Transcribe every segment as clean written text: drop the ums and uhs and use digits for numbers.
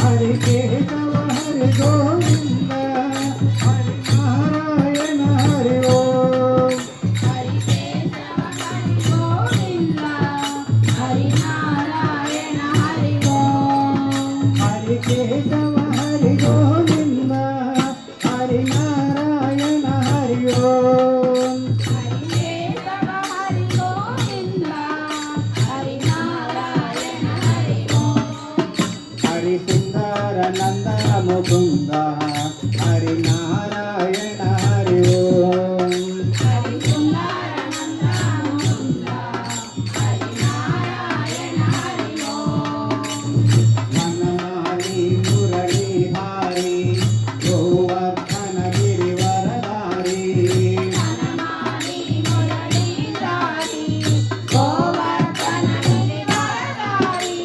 హరి కేశవ హరి గోవింద హరి నారాయణ హరి ఓం హరి కేశవ హరి గోవింద హరి నారాయణ హరి ఓం హరి కేశవ హరి గోవింద హరి నారాయణ హరి ఓం హరి కేశవ హరి గోవింద హరి నారాయణ హరి ఓం హరి సుందర నందన ముకుంద హరి నారాయణ హరి ఓం హరి సుందర నందన ముకుంద హరి నారాయణ హరి ఓం వనమాలి మురళీధారి గోవర్ధన గిరివరధారి వనమాలి మురళీధారి గోవర్ధన గిరివరధారి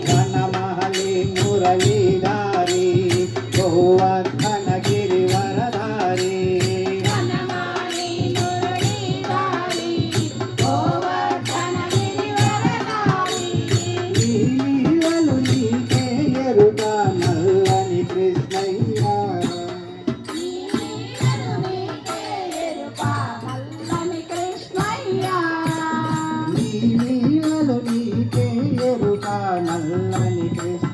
వనమాలి మురళీధారి గోవర్ధన గిరివరధారి వనమాలి మురళీధారి గోవర్ధన గిరివరధారి ఈ లీలలు నీకే ఎరుక నల్లని కృష్ణయ్య ఈ లీలలు నీకే ఎరుక నల్లని కృష్ణయ్య ఈ లీలలు నీకే ఎరుక నల్లని కృష్ణ